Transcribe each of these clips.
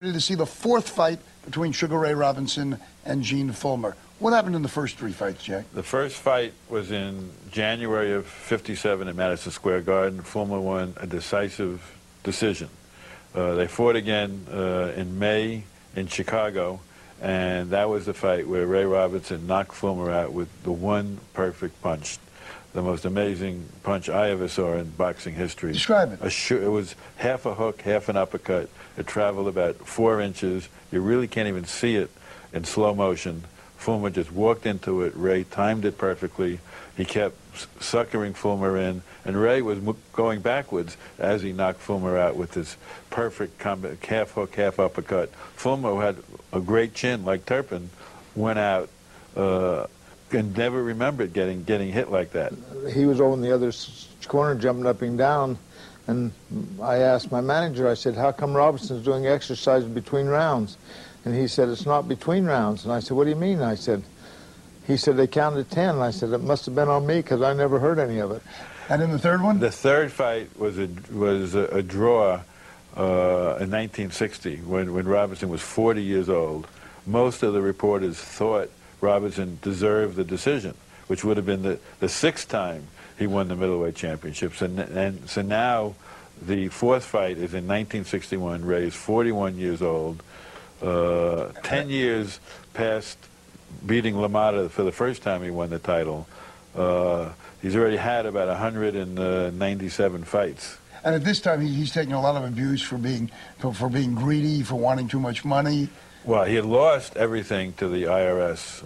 To see the fourth fight between Sugar Ray Robinson and Gene Fullmer. What happened in the first three fights, Jack? The first fight was in January of '57 at Madison Square Garden. Fullmer won a decisive decision. They fought again in May in Chicago, and that was the fight where Ray Robinson knocked Fullmer out with the one perfect punch. The most amazing punch I ever saw in boxing history. Describe it. It was half a hook, half an uppercut. It traveled about 4 inches. You really can't even see it in slow motion. Fullmer just walked into it. Ray timed it perfectly. He kept suckering Fullmer in, and Ray was going backwards as he knocked Fullmer out with this perfect half hook, half uppercut. Fullmer, who had a great chin like Turpin, went out and never remembered getting hit like that. He was over in the other corner jumping up and down, and I asked my manager, I said, how come Robinson's doing exercise between rounds? And he said, it's not between rounds. And I said, what do you mean? He said, they counted 10. And I said, it must have been on me because I never heard any of it. And in the third one? The third fight was a draw in 1960 when Robinson was 40 years old. Most of the reporters thought Robinson deserved the decision, which would have been the sixth time he won the middleweight championships. And so now the fourth fight is in 1961. Ray's 41 years old, 10 years past beating LaMotta for the first time he won the title. He's already had about 197 fights. And at this time, he's taking a lot of abuse for being greedy, for wanting too much money. Well, he had lost everything to the IRS,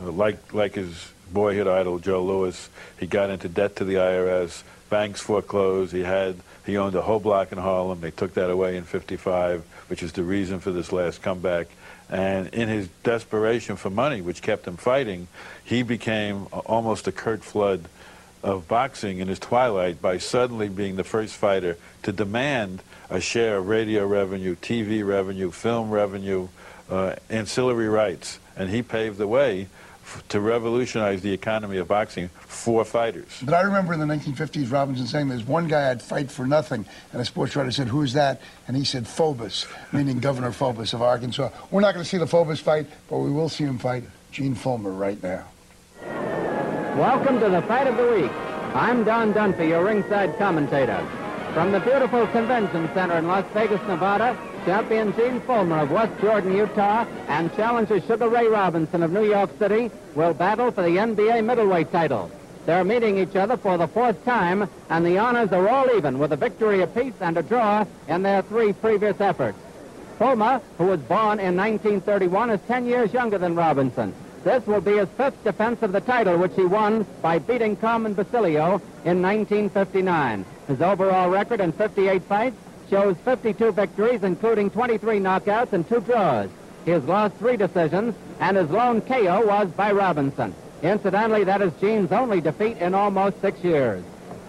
like his boyhood idol, Joe Louis. He got into debt to the IRS, banks foreclosed, he owned a whole block in Harlem. They took that away in '55, which is the reason for this last comeback. And in his desperation for money, which kept him fighting, he became almost a Curt Flood of boxing in his twilight by suddenly being the first fighter to demand a share of radio revenue, TV revenue, film revenue, ancillary rights, and he paved the way to revolutionize the economy of boxing for fighters. But I remember in the 1950s, Robinson saying there's one guy I'd fight for nothing, and a sports writer said, who's that? And he said, Phobos, meaning Governor Phobos of Arkansas. We're not going to see the Phobos fight, but we will see him fight Gene Fullmer right now. Welcome to the Fight of the Week. I'm Don Dunphy, your ringside commentator. From the beautiful convention center in Las Vegas, Nevada, champion Gene Fullmer of West Jordan, Utah, and challenger Sugar Ray Robinson of New York City will battle for the NBA middleweight title. They're meeting each other for the fourth time, and the honors are all even, with a victory apiece and a draw in their 3 previous efforts. Fullmer, who was born in 1931, is 10 years younger than Robinson. This will be his 5th defense of the title, which he won by beating Carmen Basilio in 1959. His overall record in 58 fights shows 52 victories, including 23 knockouts and 2 draws. He has lost 3 decisions, and his lone KO was by Robinson. Incidentally, that is Gene's only defeat in almost 6 years.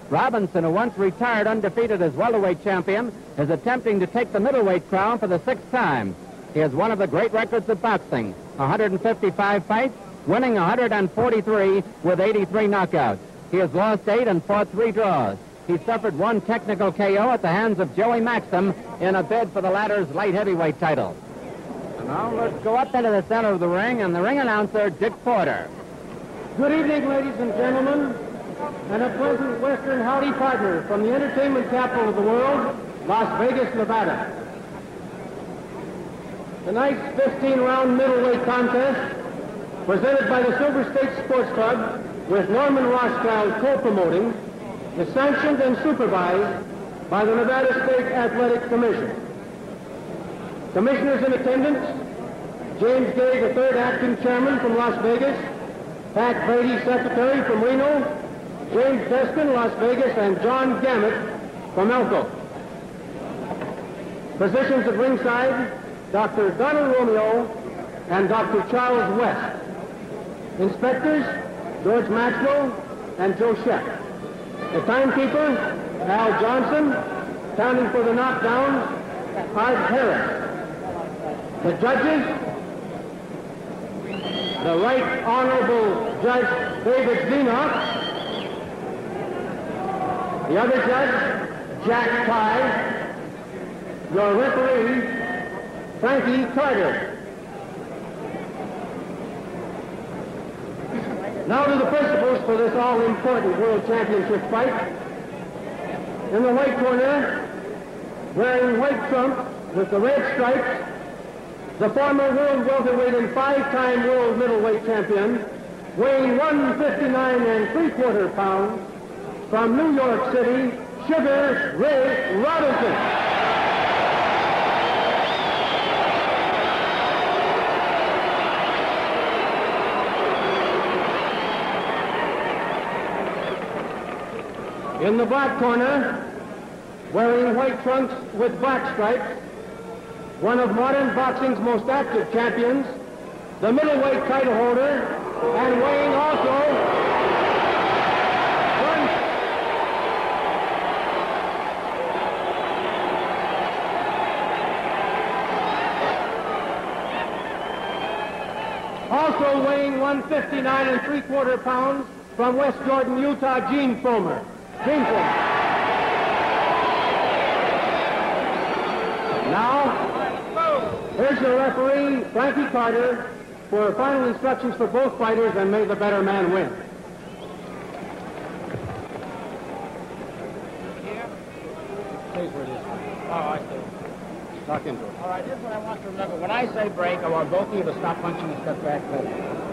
Robinson, who once retired undefeated as welterweight champion, is attempting to take the middleweight crown for the 6th time. He has one of the great records of boxing, 155 fights, winning 143 with 83 knockouts. He has lost 8 and fought 3 draws. He suffered 1 technical KO at the hands of Joey Maxim in a bid for the latter's light heavyweight title. And now let's go up into the center of the ring, and the ring announcer, Dick Porter. Good evening, ladies and gentlemen, and a pleasant Western howdy partner from the entertainment capital of the world, Las Vegas, Nevada. Tonight's 15-round middleweight contest, presented by the Silver State Sports Club, with Norman Rothschild co-promoting, is sanctioned and supervised by the Nevada State Athletic Commission. Commissioners in attendance, James Gay, the 3rd acting chairman from Las Vegas, Pat Brady, secretary from Reno, James Deskin, Las Vegas, and John Gammett from Elko. Positions at ringside, Dr. Donald Romeo and Dr. Charles West. Inspectors, George Maxwell and Joe Sheck. The timekeeper, Al Johnson. Counting for the knockdowns, Art Harris. The judges, the Right Honorable Judge David Zenoff. The other judge, Jack Ty. Your referee, Frankie Carter. Now to the principals for this all-important World Championship fight. In the white corner, wearing white trunks with the red stripes, the former world welterweight and 5-time world middleweight champion, weighing 159 3/4 pounds, from New York City, Sugar Ray Robinson. In the black corner, wearing white trunks with black stripes, one of modern boxing's most active champions, the middleweight title holder, and weighing also weighing 159 3/4 pounds, from West Jordan, Utah, Gene Fullmer. Gene Fullmer. Now, here's the referee, Frankie Carter, for final instructions for both fighters, and may the better man win. Talk into it. All right, here's what I want to remember. When I say break, I want both of you to stop punching and step back.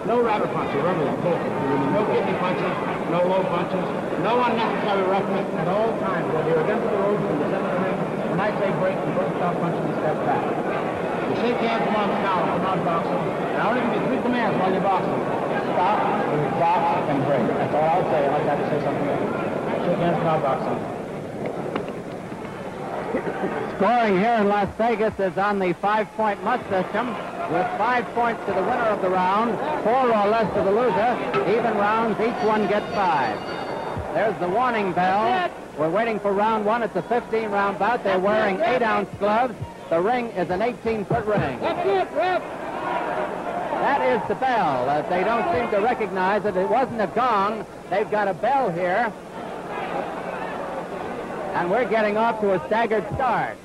No rabbit punches, remember that. Both of you. No kidney punches, no low punches, no unnecessary roughness at all times. Whether you're against the ropes or the center of the ring, when I say break, you both stop punching and step back. You shake hands among the now, I'm not boxing. And I only give you 3 commands while you're boxing. Stop, box, and break. That's all I'll say unless I have to say something else. Shake hands, not boxing. Scoring here in Las Vegas is on the 5-point must system, with 5 points to the winner of the round, 4 or less to the loser. Even rounds, each one gets 5. There's the warning bell. We're waiting for round 1. It's a 15-round bout. They're wearing 8-ounce gloves. The ring is an 18-foot ring. That's it, ref. That is the bell. They don't seem to recognize it. It wasn't a gong. They've got a bell here. And we're getting off to a staggered start.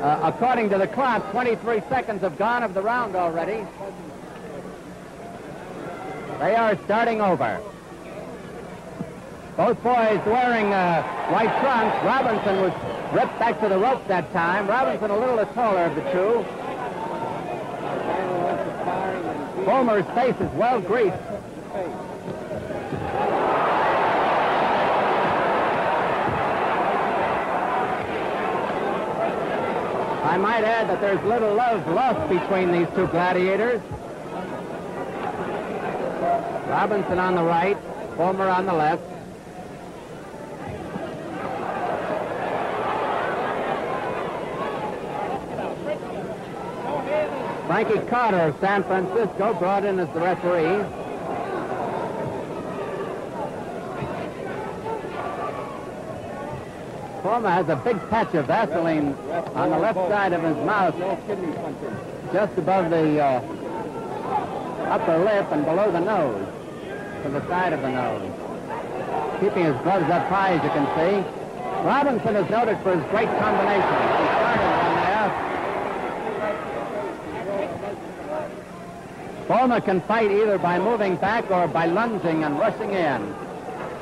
According to the clock, 23 seconds have gone of the round already. They are starting over. Both boys wearing white trunks. Robinson was ripped back to the ropes that time. Robinson a little the taller of the two. Fullmer's face is well greased. I might add that there's little love lost between these two gladiators. Robinson on the right, Fullmer on the left. Frankie Carter of San Francisco brought in as the referee. Fullmer has a big patch of Vaseline on the left side of his mouth, just above the upper lip and below the nose, to the side of the nose. Keeping his gloves up high, as you can see. Robinson is noted for his great combination. He started one there. Fullmer can fight either by moving back or by lunging and rushing in.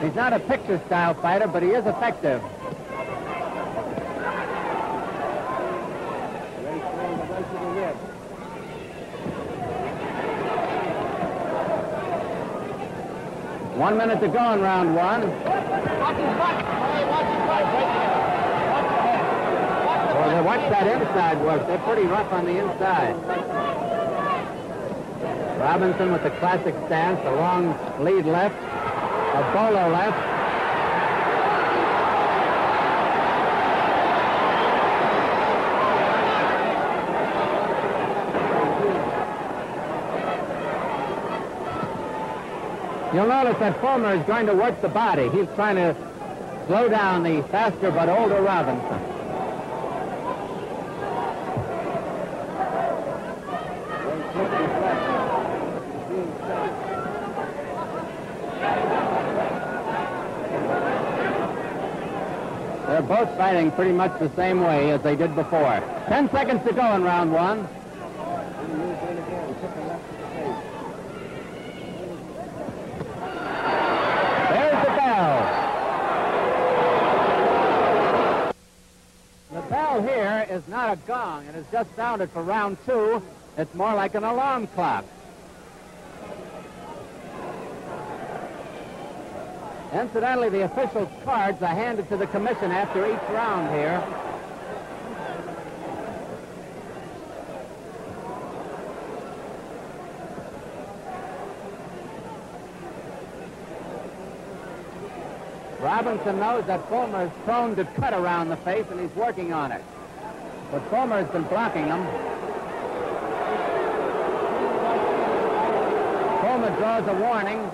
He's not a picture-style fighter, but he is effective. One minute to go in round 1. Well, watch that inside work. They're pretty rough on the inside. Robinson with the classic stance, a long lead left, a bolo left. You'll notice that Fullmer is going to work the body. He's trying to slow down the faster but older Robinson. They're both fighting pretty much the same way as they did before. 10 seconds to go in round one. There's the bell. The bell here is not a gong. It has just sounded for round two. It's more like an alarm clock. Incidentally, the officials' cards are handed to the commission after each round here. Robinson knows that Fullmer is prone to cut around the face, and he's working on it. But Fullmer has been blocking him. Fullmer draws a warning.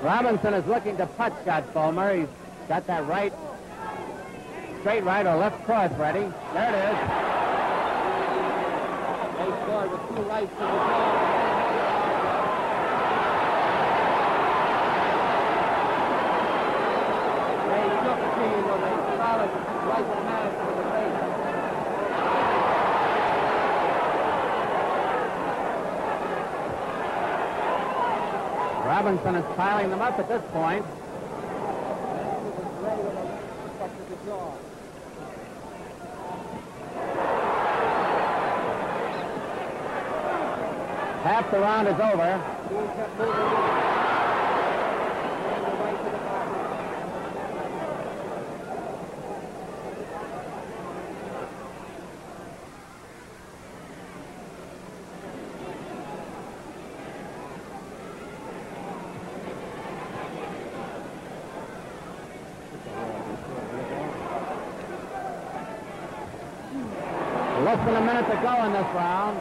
Robinson is looking to putt shot Fullmer. He's got that right, straight right or left cross ready. There it is. They scored with 2 rights to the ball. They took me with a solid right pass to the face. Robinson is piling them up at this point. Half the round is over. Less than a minute to go in this round.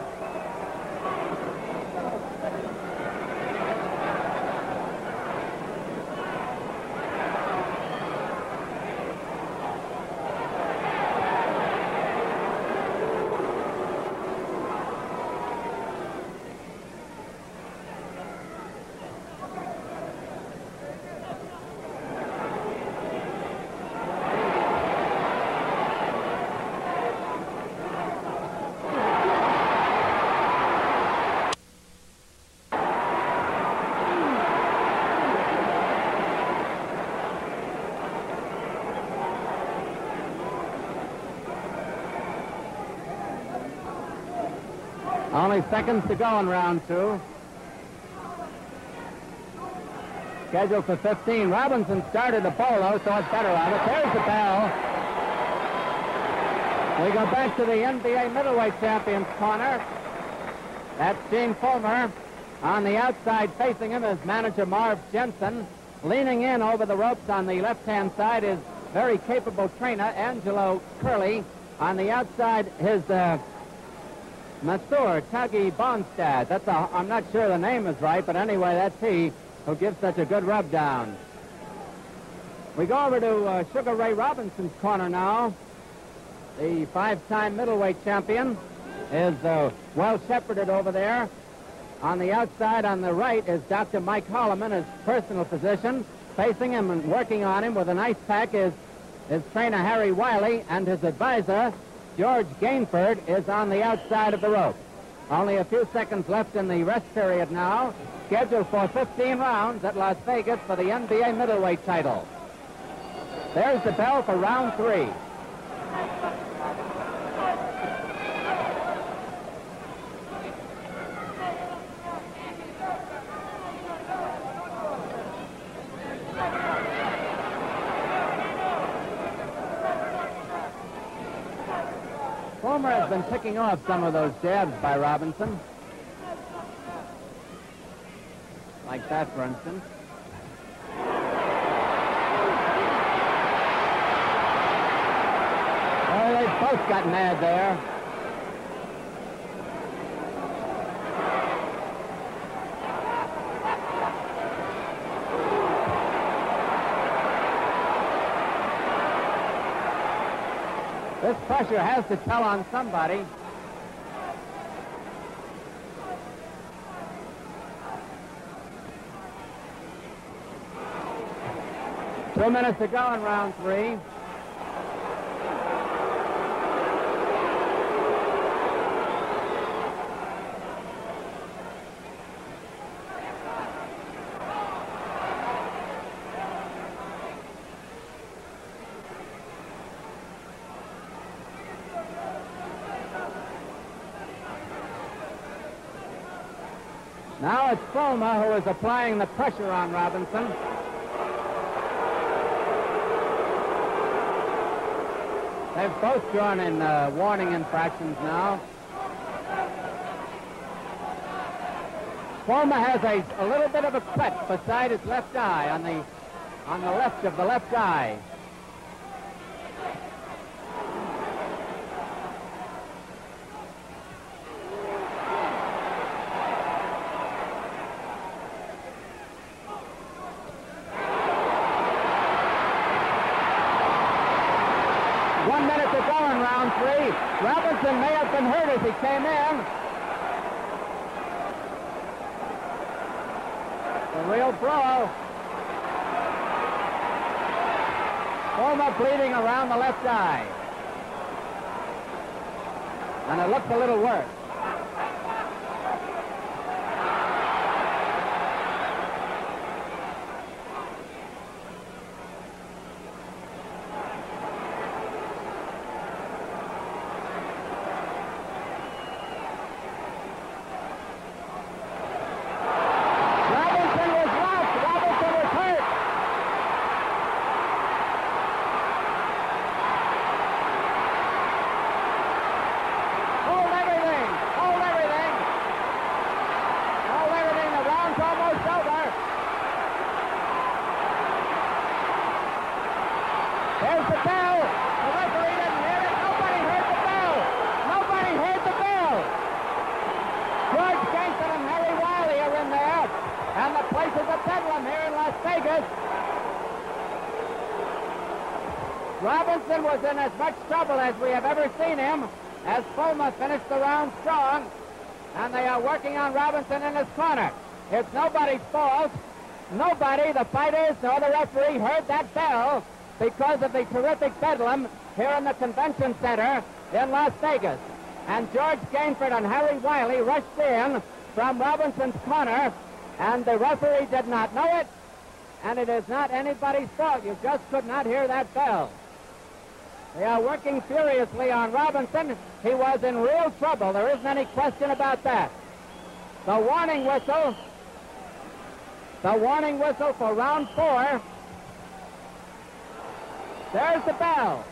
Only seconds to go in round two. Scheduled for 15. Robinson started a polo, so it's better on it. There's the bell. We go back to the NBA middleweight champions corner. That's Gene Fullmer. On the outside facing him is manager Marv Jensen. Leaning in over the ropes on the left-hand side is very capable trainer Angelo Curley. On the outside, his Master Tuggy Bonstad. I'm not sure the name is right, but anyway, that's he who gives such a good rub down. We go over to Sugar Ray Robinson's corner now. The 5-time middleweight champion is well shepherded over there. On the outside, on the right, is Dr. Mike Holloman, his personal physician. Facing him and working on him with an ice pack is his trainer Harry Wiley, and his advisor George Gainford is on the outside of the rope. Only a few seconds left in the rest period now. Scheduled for 15 rounds at Las Vegas for the NBA middleweight title. There's the bell for round 3. Fullmer has been picking off some of those jabs by Robinson. Like that, for instance. Oh, they both got mad there. This pressure has to tell on somebody. Two minutes to go in round three. Now it's Fullmer who is applying the pressure on Robinson. They've both drawn in warning infractions now. Fullmer has a little bit of a cut beside his left eye, on the left of the left eye. Robinson may have been hurt as he came in. A real brawl. Fullmer bleeding around the left eye. And it looks a little worse. There's the bell. The referee didn't hear it. Nobody heard the bell. Nobody heard the bell. George Gangster and Harry Wiley are in there. And the place is a bedlam here in Las Vegas. Robinson was in as much trouble as we have ever seen him, as Fullmer finished the round strong. And they are working on Robinson in his corner. It's nobody's fault. Nobody, the fighters nor the referee, heard that bell because of the terrific bedlam here in the convention center in Las Vegas. And George Gainford and Harry Wiley rushed in from Robinson's corner, and the referee did not know it, and it is not anybody's fault. You just could not hear that bell. They are working furiously on Robinson. He was in real trouble. There isn't any question about that. The warning whistle for round 4. There's the bell.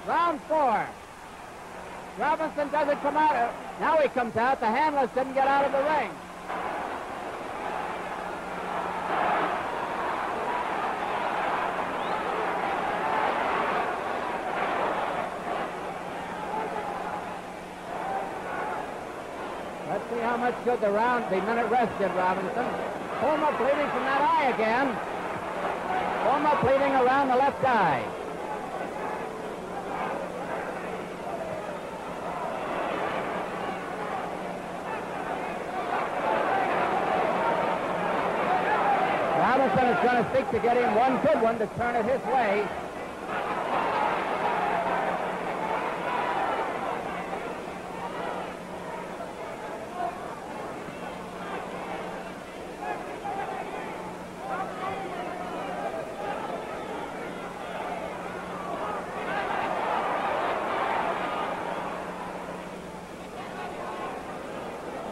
Round 4. Robinson doesn't come out. Now he comes out. The handlers didn't get out of the ring. Let's see how much good the minute rest did Robinson. Fullmer bleeding from that eye again. Fullmer bleeding around the left eye. Robinson is going to seek to get him one good one to turn it his way.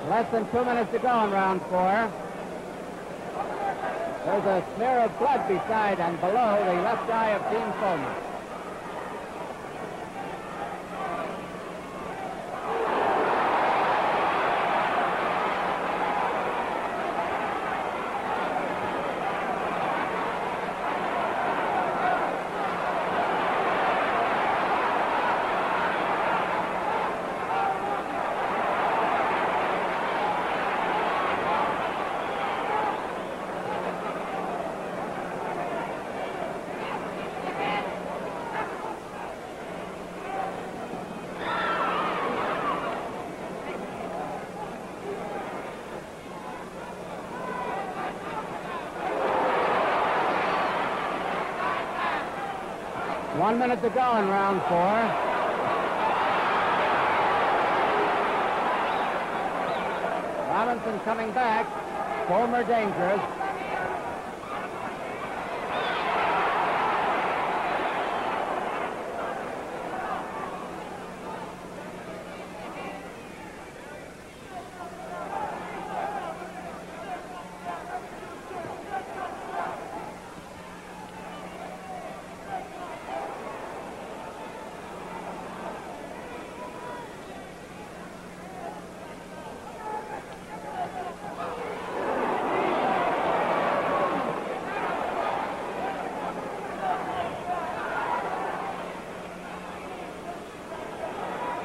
Less than 2 minutes to go in round 4. There's a smear of blood beside and below the left eye of Dean Fullmer. 1 minute to go in round 4. Robinson coming back. Fullmer dangerous.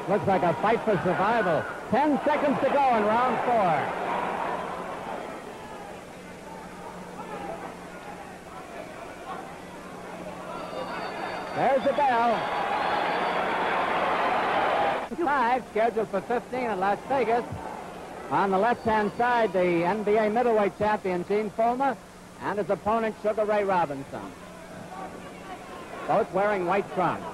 Looks like a fight for survival. 10 seconds to go in round 4. There's the bell. 5, scheduled for 15 at Las Vegas. On the left-hand side, the NBA middleweight champion, Gene Fullmer, and his opponent, Sugar Ray Robinson. Both wearing white trunks.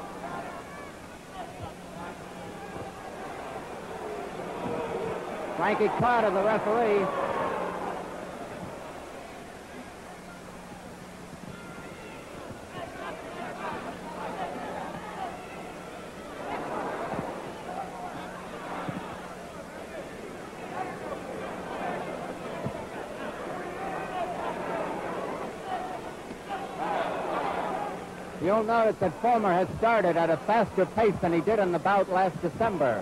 Frankie Carter, the referee. You'll notice that Fullmer has started at a faster pace than he did in the bout last December.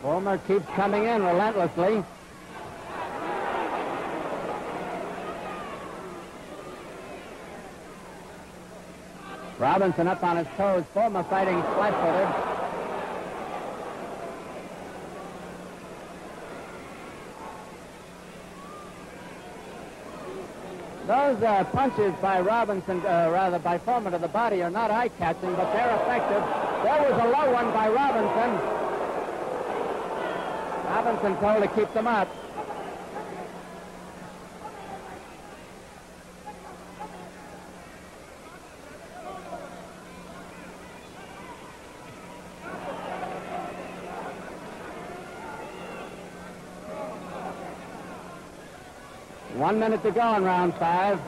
Fullmer keeps coming in relentlessly. Robinson up on his toes. Fullmer fighting flat-footed. Those punches by Robinson, rather by Fullmer to the body, are not eye-catching, but they're effective. There was a low one by Robinson. Robinson told to keep them up. One minute to go in round 5.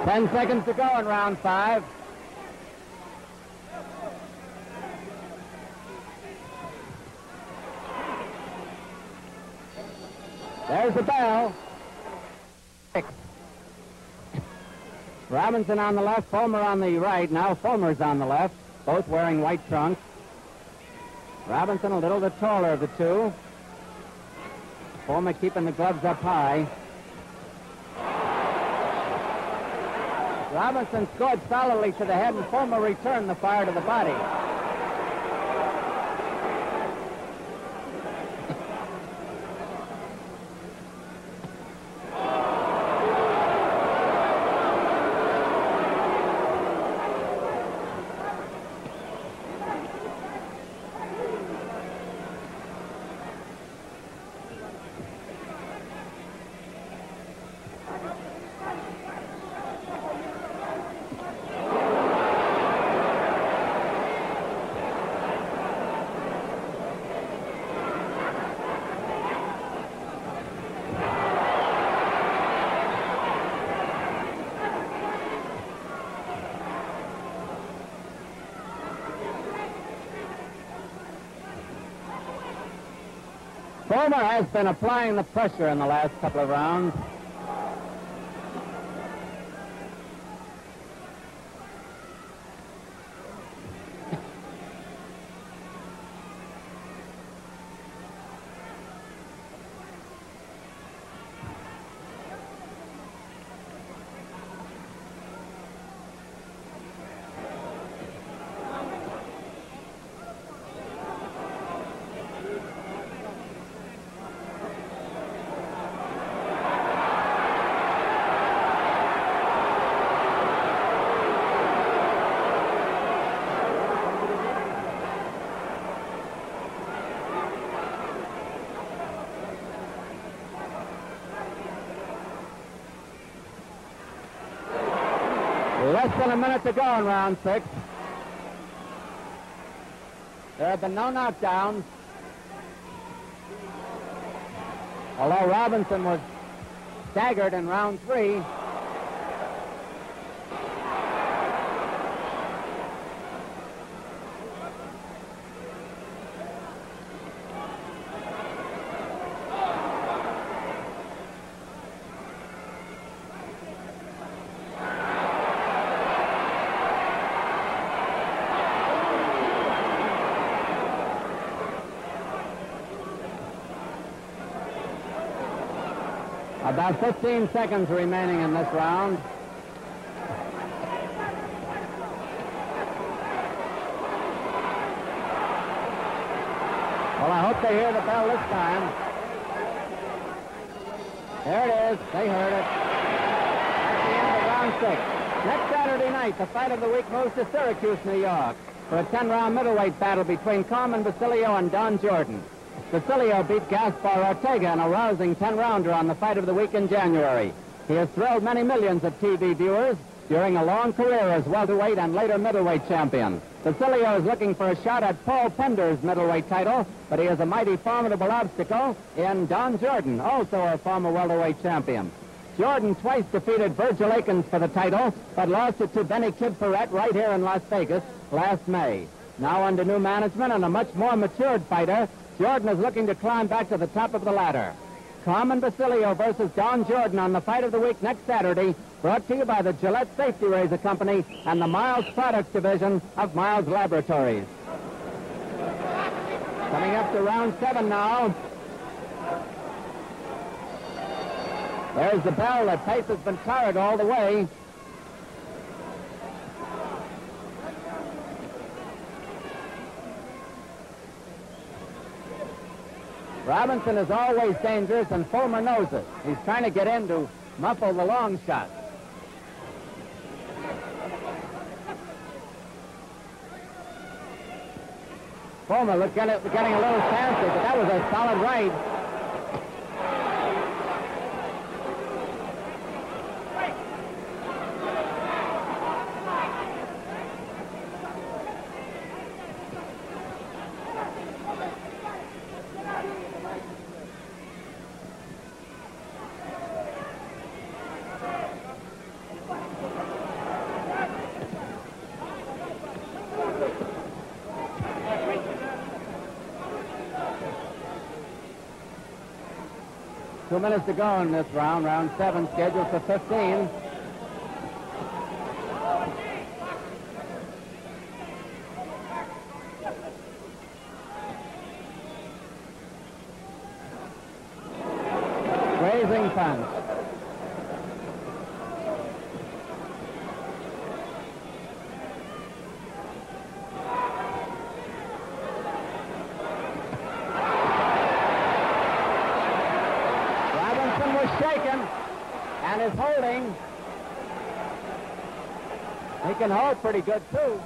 Ten seconds to go in round 5. There's the bell. 6. Robinson on the left, Fullmer on the right. Now Fullmer's on the left, both wearing white trunks. Robinson a little the taller of the two. Fullmer keeping the gloves up high. Robinson scored solidly to the head, and Fullmer returned the fire to the body. Fullmer has been applying the pressure in the last couple of rounds. Less than a minute to go in round 6. There have been no knockdowns. Although Robinson was staggered in round 3. About 15 seconds remaining in this round. Well, I hope they hear the bell this time. There it is. They heard it. That's the end of round 6. Next Saturday night, the fight of the week moves to Syracuse, New York, for a 10-round middleweight battle between Carmen Basilio and Don Jordan. Basilio beat Gaspar Ortega in a rousing 10-rounder on the fight of the week in January. He has thrilled many millions of TV viewers during a long career as welterweight and later middleweight champion. Basilio is looking for a shot at Paul Pender's middleweight title, but he has a mighty formidable obstacle in Don Jordan, also a former welterweight champion. Jordan twice defeated Virgil Akins for the title, but lost it to Benny Kid Perrette right here in Las Vegas last May. Now under new management and a much more matured fighter, Jordan is looking to climb back to the top of the ladder. Carmen Basilio versus Don Jordan on the fight of the week next Saturday, brought to you by the Gillette Safety Razor Company and the Miles Products Division of Miles Laboratories. Coming up to round 7 now. There's the bell. The pace has been tired all the way. Robinson is always dangerous, and Fullmer knows it. He's trying to get in to muffle the long shot. Fullmer getting a little faster, but that was a solid right. Two minutes to go in this round, round 7, scheduled for 15. Grazing punch. Shaken and is holding. He can hold pretty good too.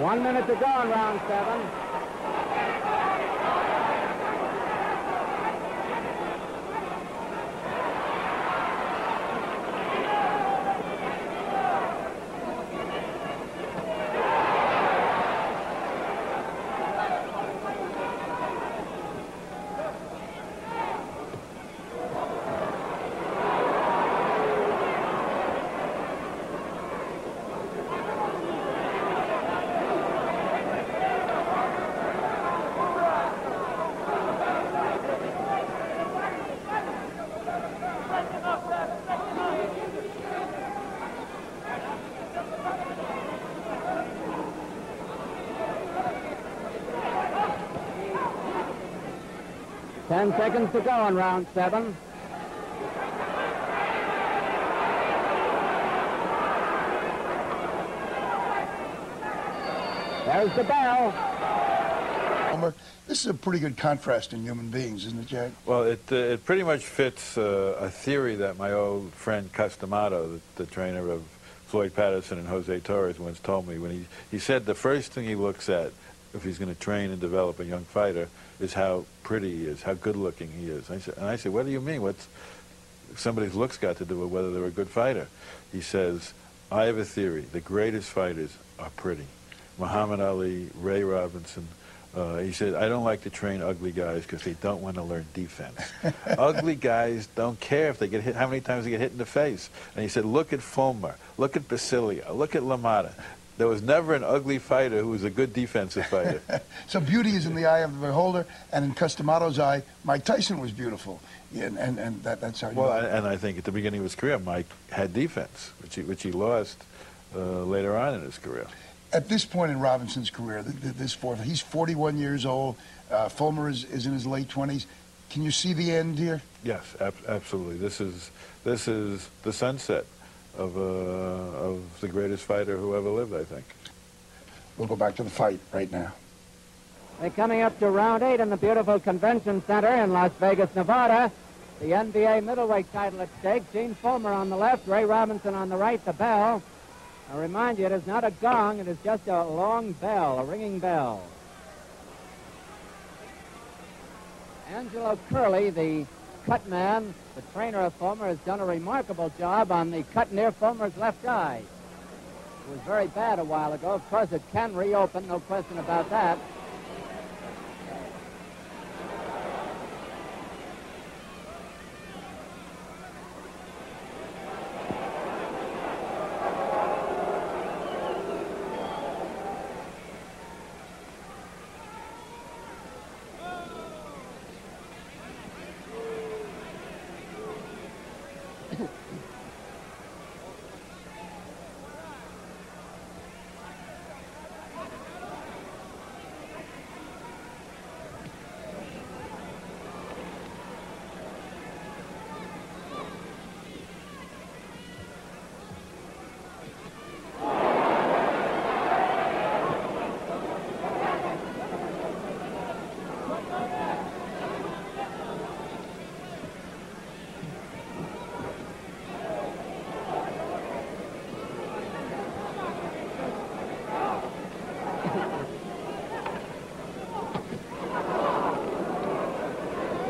One minute to go in round 7. 10 seconds to go on round 7. There's the bell. Fullmer, this is a pretty good contrast in human beings, isn't it, Jack? Well, it pretty much fits a theory that my old friend Customato, the trainer of Floyd Patterson and Jose Torres, once told me. When he said the first thing he looks at if he's going to train and develop a young fighter is how pretty he is, how good-looking he is. I said, what do you mean? What's somebody's looks got to do with whether they're a good fighter? He says, I have a theory. The greatest fighters are pretty. Muhammad Ali, Ray Robinson. He said, I don't like to train ugly guys because they don't want to learn defense. Ugly guys don't care if they get hit, how many times they get hit in the face. And he said, look at Fullmer, look at Basilio, look at LaMotta. There was never an ugly fighter who was a good defensive fighter. So beauty is in the eye of the beholder, and in Customato's eye, Mike Tyson was beautiful. Yeah, and that's how you Well, and I think at the beginning of his career, Mike had defense, which he lost later on in his career. At this point in Robinson's career, this fourth, he's 41 years old. Fullmer is in his late 20s. Can you see the end here? Yes, absolutely. This is the sunset of the greatest fighter who ever lived, I think. We'll go back to the fight right now. They're coming up to round 8 in the beautiful convention center in Las Vegas, Nevada. The NBA middleweight title at stake. Gene Fullmer on the left, Ray Robinson on the right, the bell. I remind you, it is not a gong, it is just a long bell, a ringing bell. Angelo Curley, the cut man, the trainer of Fullmer, has done a remarkable job on the cut near Fullmer's left eye. It was very bad a while ago. Of course, it can reopen, no question about that.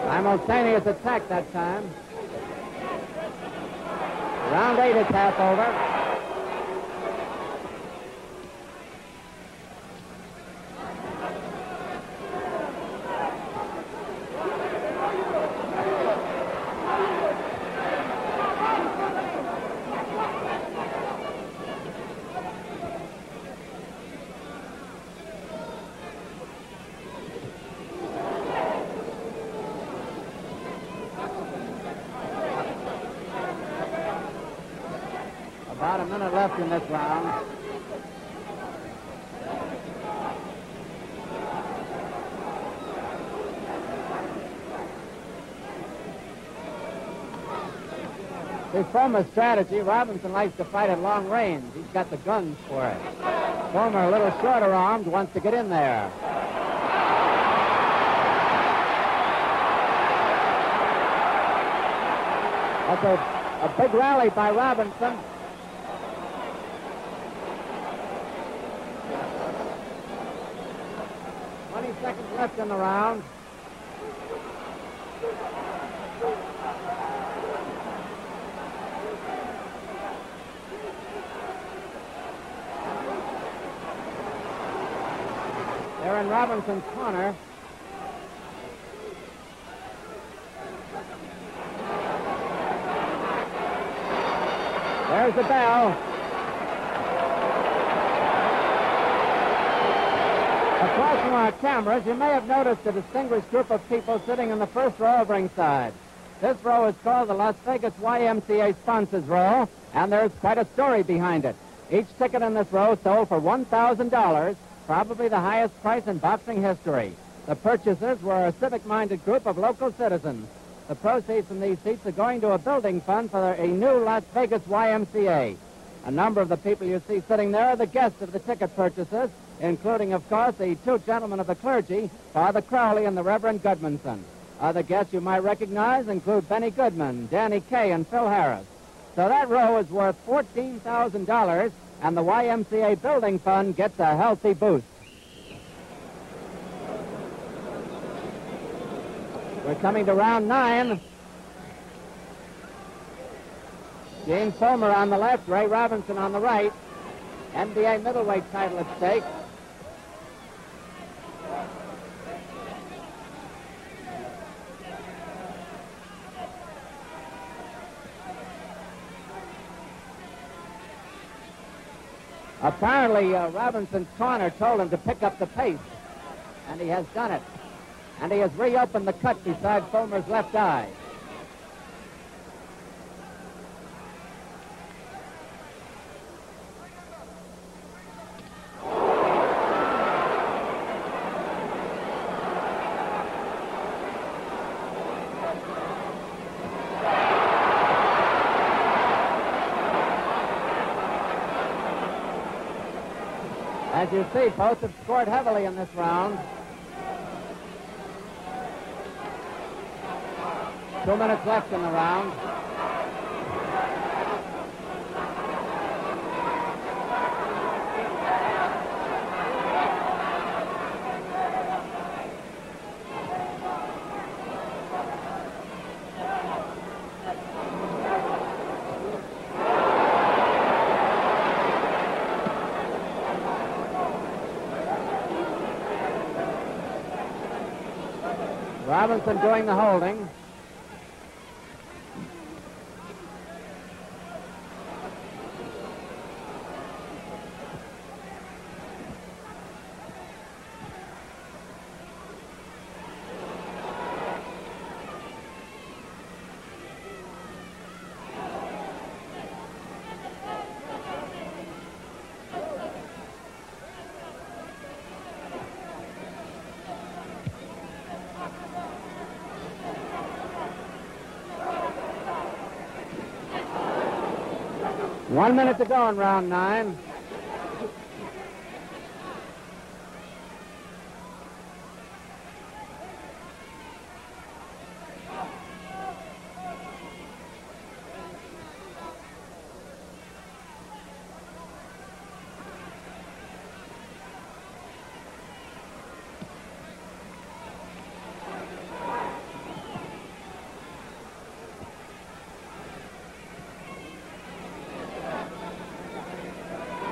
Simultaneous attack that time. Round 8 is half over. About a minute left in this round. His Fullmer's strategy, Robinson likes to fight at long range. He's got the guns for it. Fullmer, a little shorter armed, wants to get in there. That's a big rally by Robinson. Seconds left in the round. They're in Robinson's corner. There's the bell. Across from our cameras, you may have noticed a distinguished group of people sitting in the first row of ringside. This row is called the Las Vegas YMCA Sponsors Row, and there's quite a story behind it. Each ticket in this row sold for $1,000, probably the highest price in boxing history. The purchasers were a civic-minded group of local citizens. The proceeds from these seats are going to a building fund for a new Las Vegas YMCA. A number of the people you see sitting there are the guests of the ticket purchasers, including, of course, the two gentlemen of the clergy, Father Crowley and the Reverend Goodmanson. Other guests you might recognize include Benny Goodman, Danny Kaye, and Phil Harris. So that row is worth $14,000, and the YMCA building fund gets a healthy boost. We're coming to round 9. Gene Fullmer on the left, Ray Robinson on the right. NBA middleweight title at stake. Apparently, Robinson's corner told him to pick up the pace, and he has done it. And he has reopened the cut beside Fullmer's left eye. As you see, both have scored heavily in this round. 2 minutes left in the round. Robinson doing the holding. One minute to go in round 9.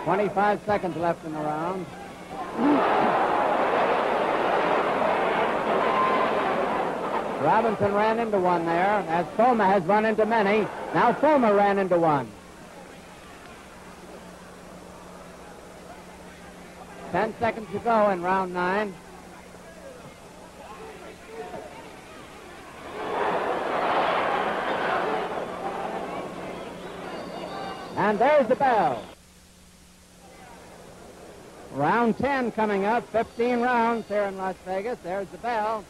.25 seconds left in the round. Robinson ran into one there, as Fullmer has run into many. Now Fullmer ran into one. 10 seconds to go in round 9. And there's the bell. Round 10 coming up, 15 rounds here in Las Vegas. There's the bell.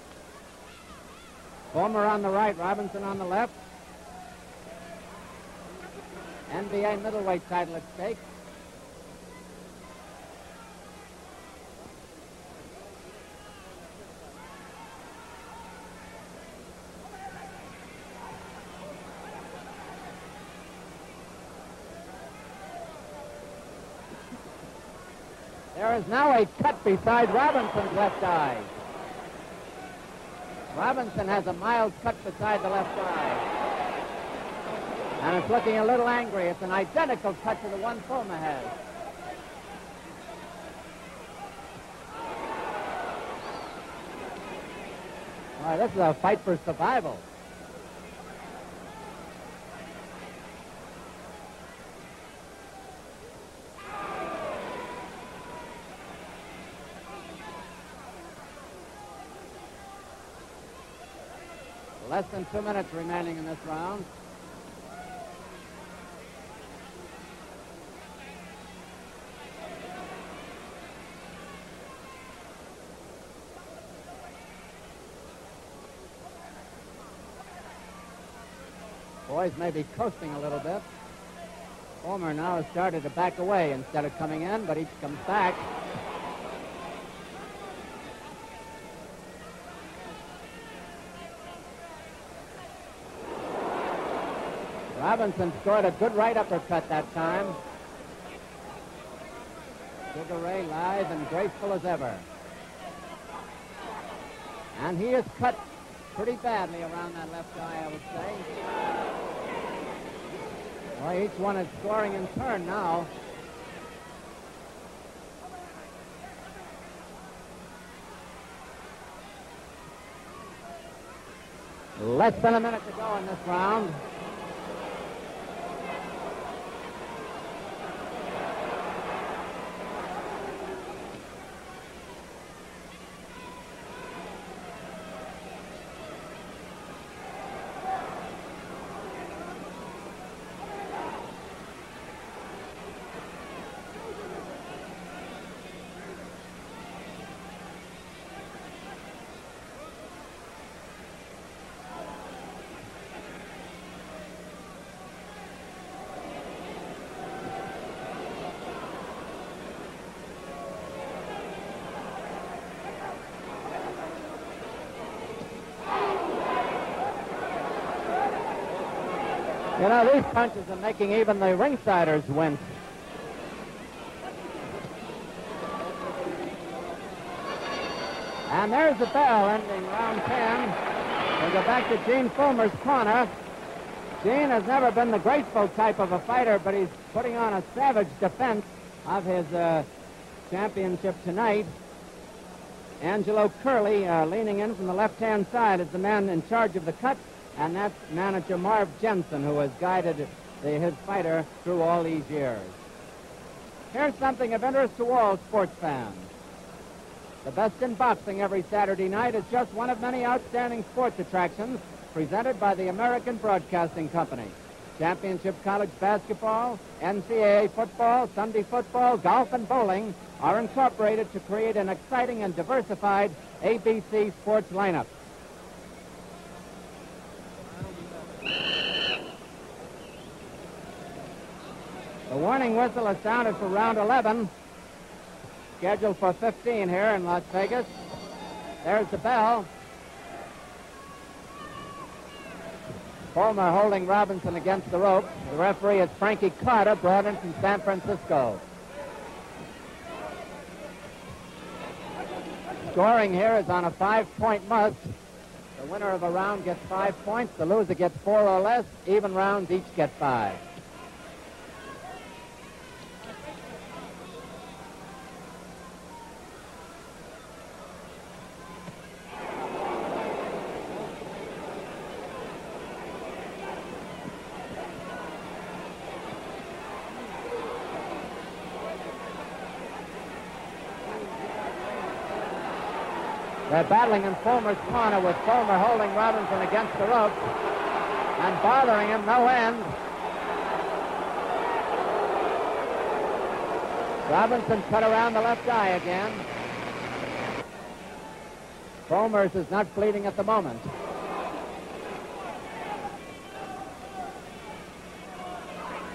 Fullmer on the right, Robinson on the left. NBA middleweight title at stake. There is now a cut beside Robinson's left eye. Robinson has a mild cut beside the left eye. And it's looking a little angry. It's an identical cut to the one Fullmer has. All right, this is a fight for survival. Less than 2 minutes remaining in this round. boys may be coasting a little bit. Fullmer now has started to back away instead of coming in, but he comes back. Robinson scored a good right uppercut that time. Sugar Ray lithe and graceful as ever. And he is cut pretty badly around that left eye, I would say. Well, each one is scoring in turn now. Less than a minute to go in this round. You know, these punches are making even the ringsiders wince. And there's the bell ending round 10. We go back to Gene Fullmer's corner. Gene has never been the graceful type of a fighter, but he's putting on a savage defense of his championship tonight. Angelo Curley, leaning in from the left-hand side, is the man in charge of the cut. And that's manager Marv Jensen, who has guided his fighter through all these years. Here's something of interest to all sports fans. The Best in Boxing every Saturday night is just one of many outstanding sports attractions presented by the American Broadcasting Company. Championship college basketball, NCAA football, Sunday football, golf, and bowling are incorporated to create an exciting and diversified ABC sports lineup. The warning whistle is sounded for round 11, scheduled for 15 here in Las Vegas. There's the bell. Fullmer holding Robinson against the rope. The referee is Frankie Carter, brought in from San Francisco. Scoring here is on a 5-point must. The winner of a round gets 5 points. The loser gets 4 or less. Even rounds each get 5. They're battling in Fullmer's corner with Fullmer holding Robinson against the rope and bothering him no end. Robinson cut around the left eye again. Fullmer's is not bleeding at the moment.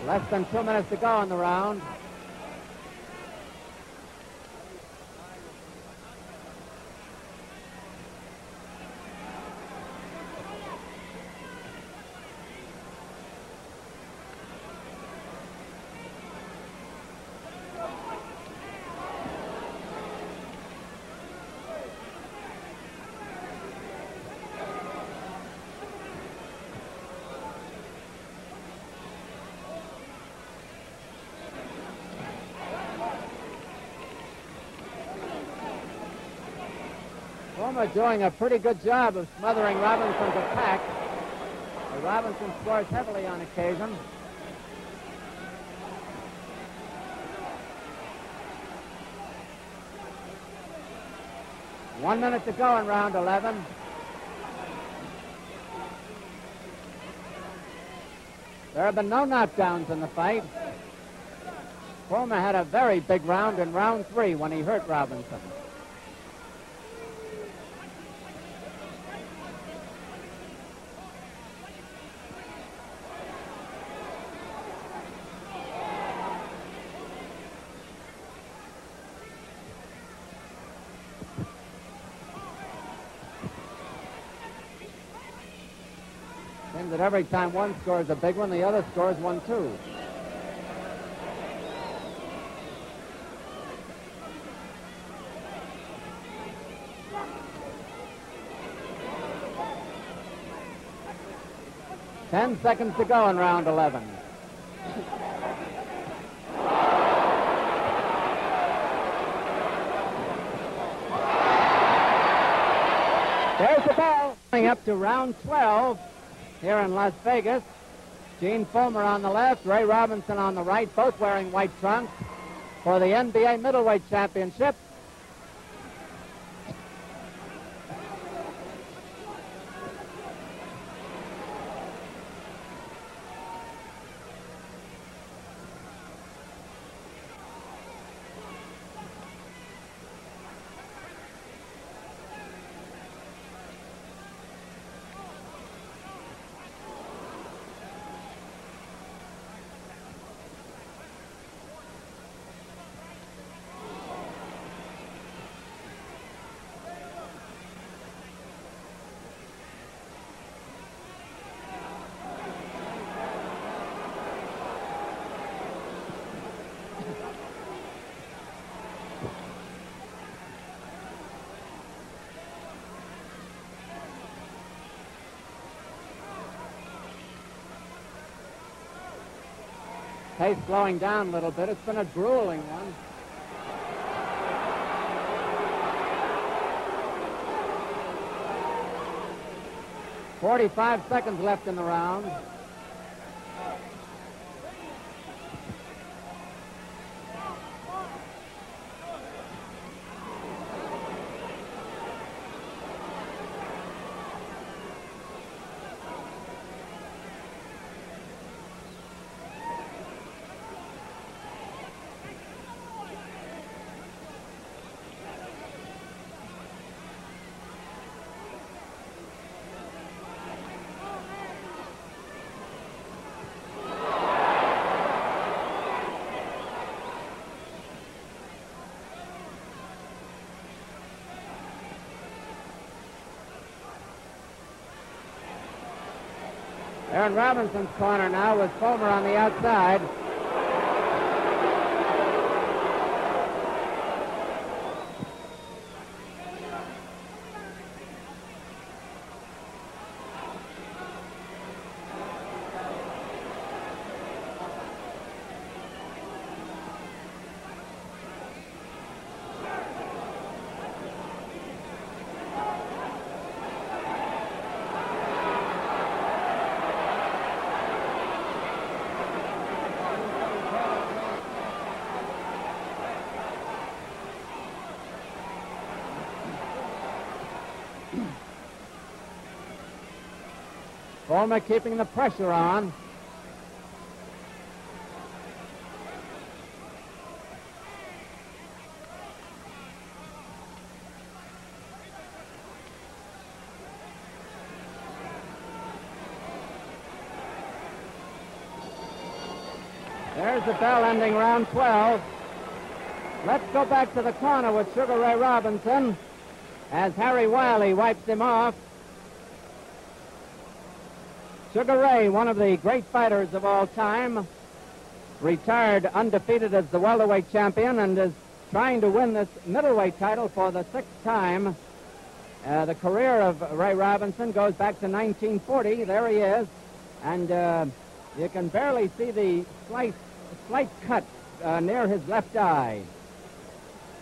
Less than 2 minutes to go in the round. Fullmer doing a pretty good job of smothering Robinson's attack. But Robinson scores heavily on occasion. One minute to go in round 11. There have been no knockdowns in the fight. Fullmer had a very big round in round 3 when he hurt Robinson. that every time one scores a big one, the other scores one too. Ten seconds to go in round 11. There's the ball. Coming up to round 12 here in Las Vegas. Gene Fullmer on the left, Ray Robinson on the right, both wearing white trunks for the NBA middleweight championship. Pace slowing down a little bit. It's been a grueling one. "45 seconds left in the round. They're in Robinson's corner now with Fullmer on the outside. Fullmer keeping the pressure on. There's the bell ending round 12. Let's go back to the corner with Sugar Ray Robinson as Harry Wiley wipes him off. Sugar Ray, one of the great fighters of all time, retired undefeated as the welterweight champion and is trying to win this middleweight title for the 6th time. The career of Ray Robinson goes back to 1940. There he is. And you can barely see the slight cut near his left eye.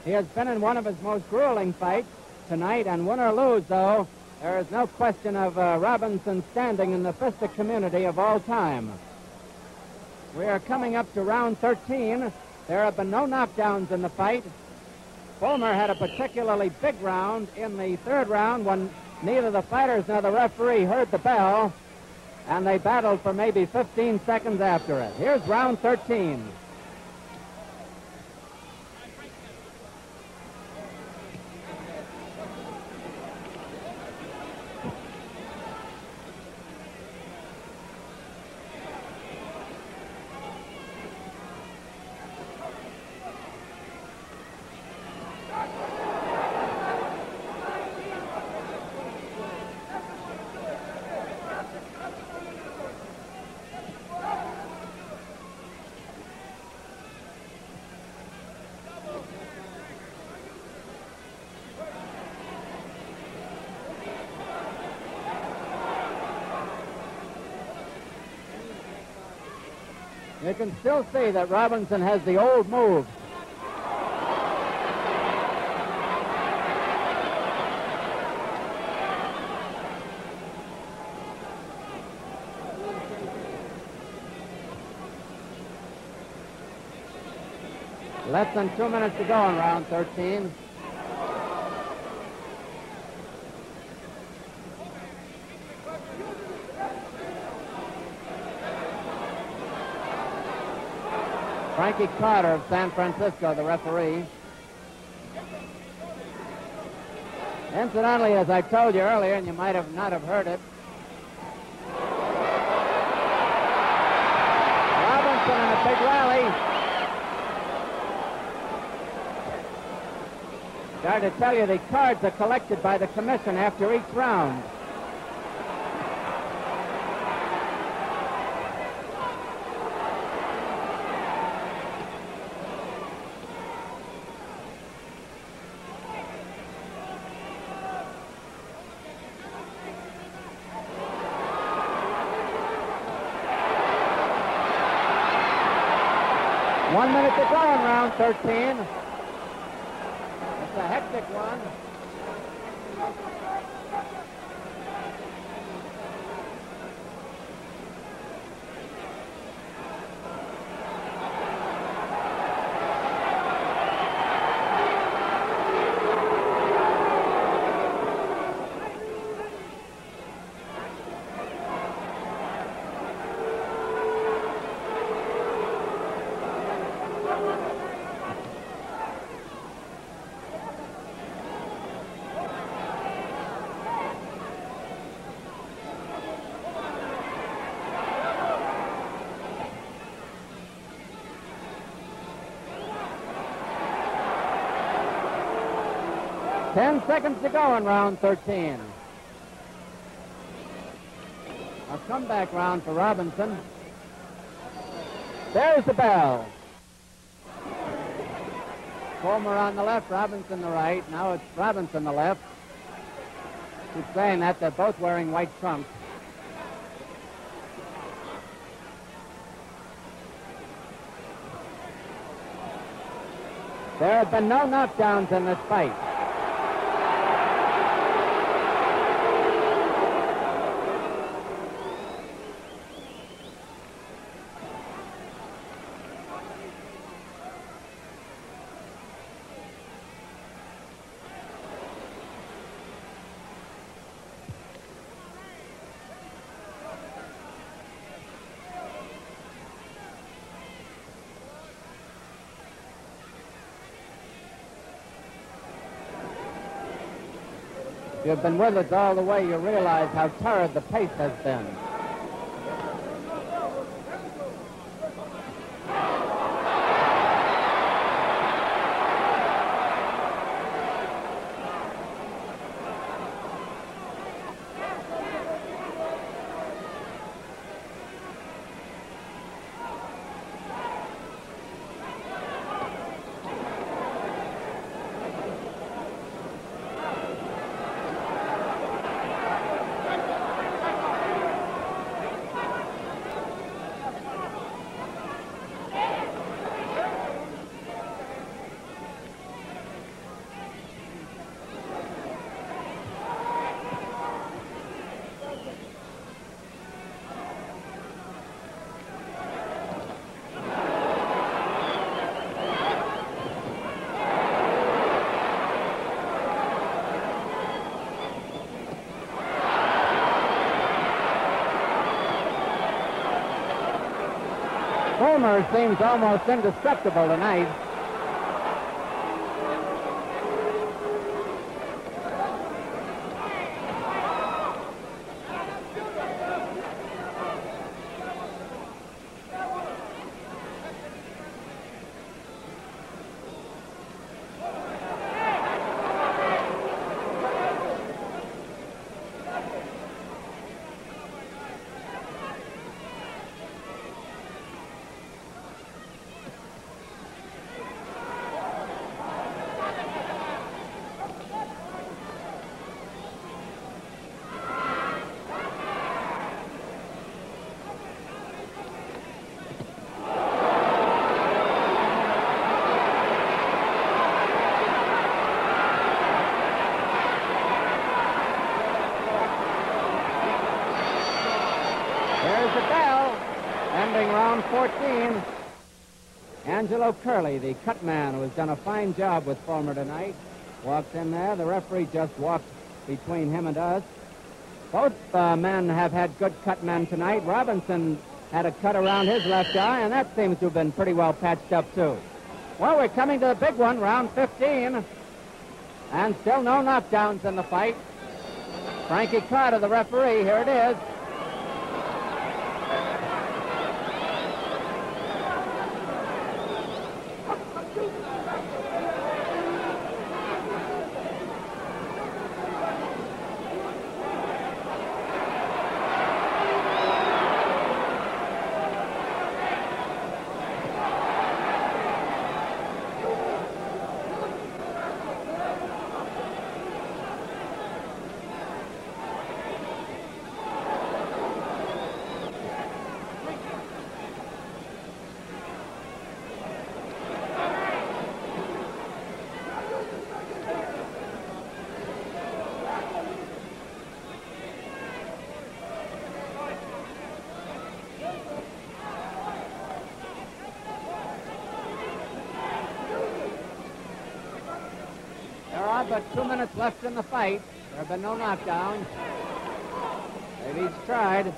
He has been in one of his most grueling fights tonight, and win or lose, though, there is no question of Robinson standing in the fistic community of all time. We are coming up to round 13. There have been no knockdowns in the fight. Fullmer had a particularly big round in the 3rd round when neither the fighters nor the referee heard the bell, and they battled for maybe 15 seconds after it. Here's round 13. You can still see that Robinson has the old move. Less than 2 minutes to go in round 13. Frankie Carter of San Francisco, the referee. Incidentally, as I told you earlier, and you might have not have heard it, Robinson in a big rally. Got to tell you, the cards are collected by the commission after each round. One minute to go in round 13. It's a hectic one. Ten seconds to go in round 13. A comeback round for Robinson. There's the bell. Fullmer on the left, Robinson the right. Now it's Robinson the left. Keep saying that. They're both wearing white trunks. There have been no knockdowns in this fight. If you've been with us all the way, you realize how torrid the pace has been. Fullmer seems almost indestructible tonight. Angelo Curley, the cut man, who has done a fine job with Fullmer tonight, walks in there. The referee just walked between him and us. Both men have had good cut men tonight. Robinson had a cut around his left eye, and that seems to have been pretty well patched up, too. Well, we're coming to the big one, round 15, and still no knockdowns in the fight. Frankie Carter, the referee, here it is. But 2 minutes left in the fight. There have been no knockdowns. They've each tried. It's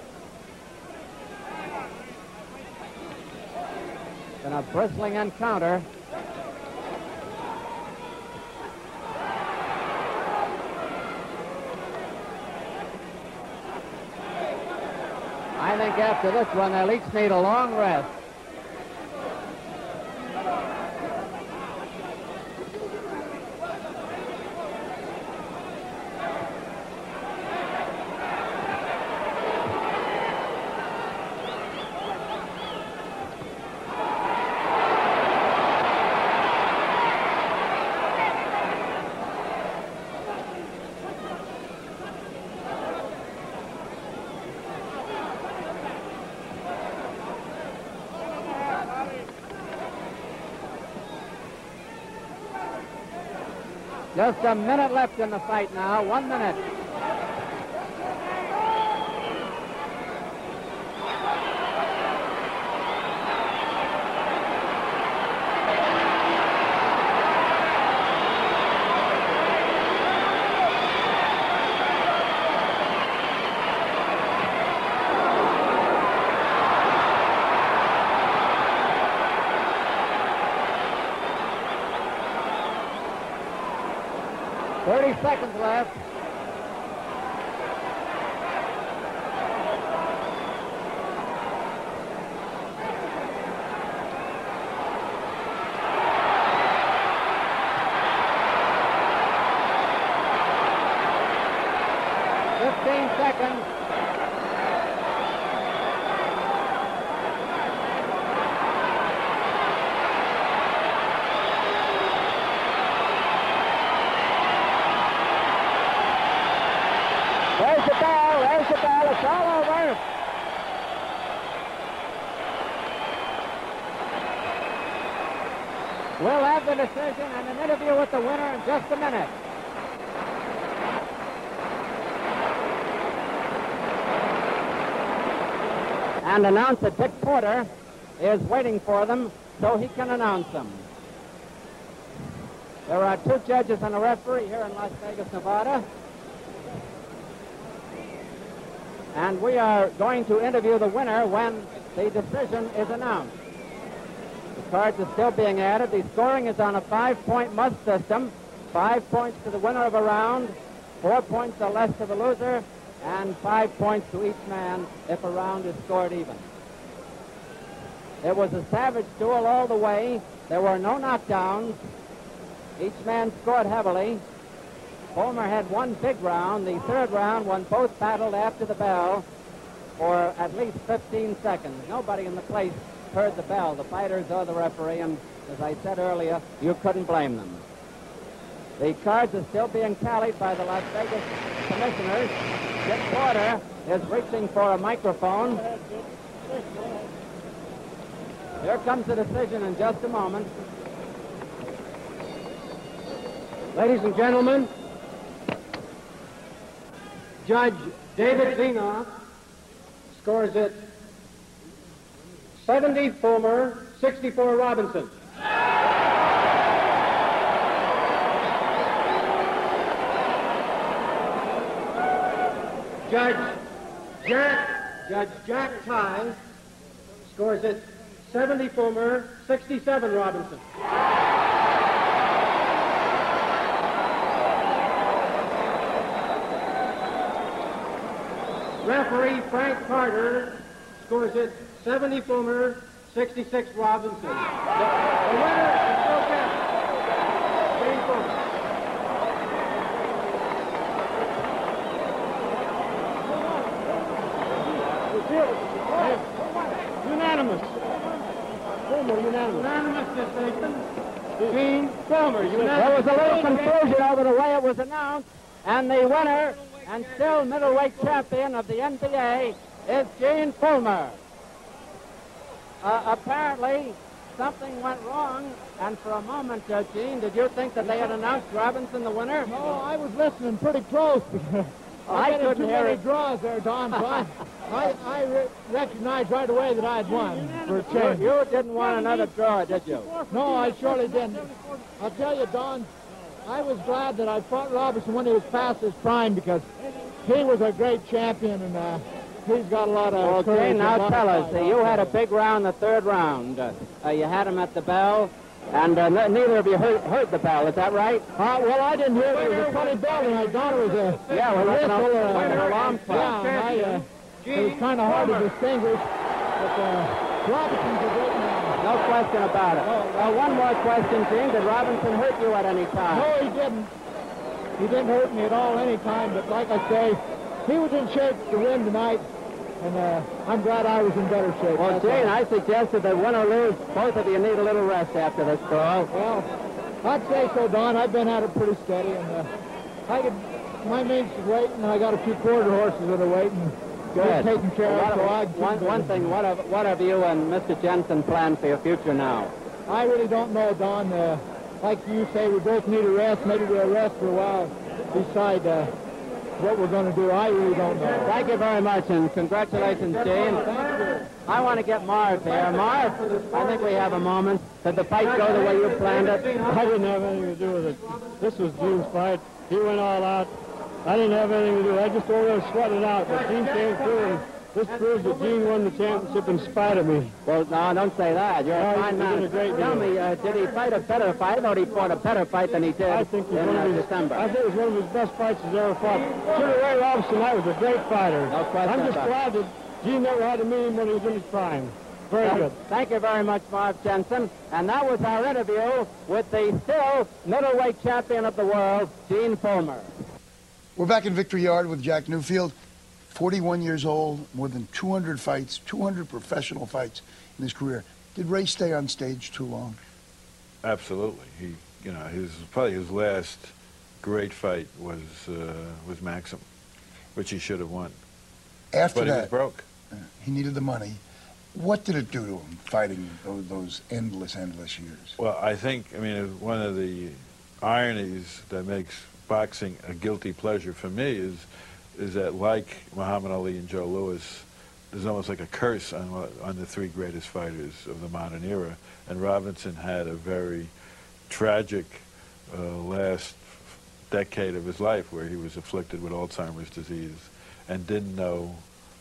been a bristling encounter. I think after this one, they'll each need a long rest. Just a minute left in the fight now. 1 minute. Seconds left. Seconds. There's the bell, it's all over. We'll have the decision and an interview with the winner in just a minute. And announcer Dick Porter is waiting for them so he can announce them. There are 2 judges and a referee here in Las Vegas, Nevada. And we are going to interview the winner when the decision is announced. The cards are still being added. The scoring is on a 5-point must system. 5 points to the winner of a round, 4 points or less to the loser, and 5 points to each man if a round is scored even. It was a savage duel all the way. There were no knockdowns. Each man scored heavily. Fullmer had one big round. The third round, when both battled after the bell for at least 15 seconds. Nobody in the place heard the bell, the fighters or the referee, and as I said earlier, you couldn't blame them. The cards are still being tallied by the Las Vegas commissioners. Dick Porter is reaching for a microphone. Here comes the decision in just a moment. Ladies and gentlemen, Judge David Zenoff scores it 70 Fullmer, 64 Robinson. Judge Jack Ty scores it 70 Fullmer, 67 Robinson. Referee Frank Carter scores it 70 Fullmer, 66 Robinson. The winner is still kept. Jane Fullmer. Unanimous. Fullmer, unanimous. Unanimous decision. Gene Fullmer, unanimous. There was a little confusion over the way it was announced, and the winner and still middleweight champion of the NBA is Gene Fullmer. Apparently, something went wrong, and for a moment, Gene, did you think that they had announced Robinson the winner? No, I was listening pretty close. I couldn't hear it. Draws there, Don, so I recognized right away that I had won for a change. You didn't want another draw, did you? No, I surely didn't. I'll tell you, Don, I was glad that I fought Robinson when he was past his prime because he was a great champion and he's got a lot of courage. Okay, now tell us, you had a big round, the third round. You had him at the bell, and neither of you heard the bell, is that right? Well, I didn't hear it. It was a funny bell tonight, Don. It was a an alarm clock. Yeah, it was kind of hard to distinguish, but Robinson's a great man. No question about it. One more question, Gene. Did Robinson hurt you at any time? No, he didn't. He didn't hurt me at all any time, but like I say, he was in shape to win tonight, and I'm glad I was in better shape. Well, Gene, I suggested that win or lose, both of you need a little rest after this brawl. Well, I'd say so, Don. I've been at it pretty steady, and my mate's is waiting, and I got a few quarter horses that are waiting. Good. Taken care of. One thing, what have you and Mr. Jensen planned for your future now? I really don't know, Don. Like you say, we both need a rest. Maybe we'll rest for a while, decide what we're going to do. I really don't know. Thank you very much, and congratulations, Gene. I want to get Marv here. Marv, I think we have a moment. Did the fight go the way you planned it? I didn't have anything to do with it. This was Gene's fight. He went all out. I didn't have anything to do with it. I just over there sweated it out. But Gene came through, and this proves that Gene won the championship in spite of me. Well, no, don't say that. You're a fine man. He did a great Tell deal. me, did he fight a better fight? I thought he fought a better fight than he did I think in December. I think it was one of his best fights he's ever fought. Sugar Ray Robinson, that was a great fighter. No question I'm just about glad that Gene never had to meet him when he was in his prime. Very good. Thank you very much, Marv Jensen. And that was our interview with the still middleweight champion of the world, Gene Fullmer. We're back in Victory Yard with Jack Newfield, 41 years old, more than 200 fights, 200 professional fights in his career. Did Ray stay on stage too long? Absolutely. He, probably his last great fight was Maxim, which he should have won. After but that, he was broke. He needed the money. What did it do to him, fighting those endless years? Well, I think, one of the ironies that makes boxing a guilty pleasure for me is that, like Muhammad Ali and Joe Louis, there's almost like a curse on the three greatest fighters of the modern era. And Robinson had a very tragic last decade of his life where he was afflicted with Alzheimer's disease and didn't know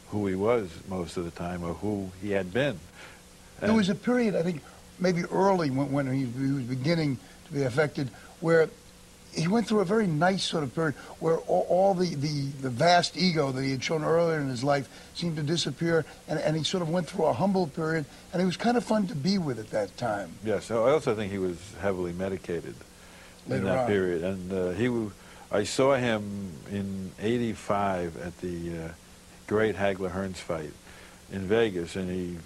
who he was most of the time or who he had been. And there was a period, I think, maybe early when he was beginning to be affected, where he went through a very nice sort of period where all the vast ego that he had shown earlier in his life seemed to disappear, and he sort of went through a humble period, and he was kind of fun to be with at that time. Yes, I also think he was heavily medicated in that period. And I saw him in '85 at the great Hagler-Hearns fight in Vegas, and he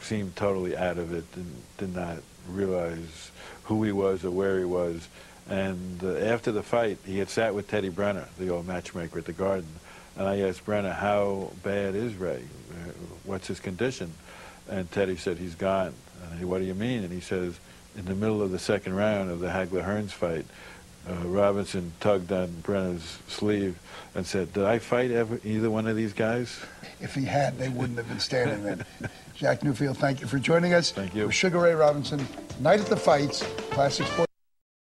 seemed totally out of it and did not realize who he was or where he was. And after the fight, he had sat with Teddy Brenner, the old matchmaker at the Garden, and I asked Brenner, how bad is Ray? What's his condition? And Teddy said, he's gone. And I said, what do you mean? And he says, in the middle of the second round of the Hagler-Hearns fight, Robinson tugged on Brenner's sleeve and said, "Did I fight either one of these guys?" If he had, they wouldn't have been standing there. Jack Newfield, thank you for joining us. Thank you. With Sugar Ray Robinson, Night at the Fights, Classic Sports.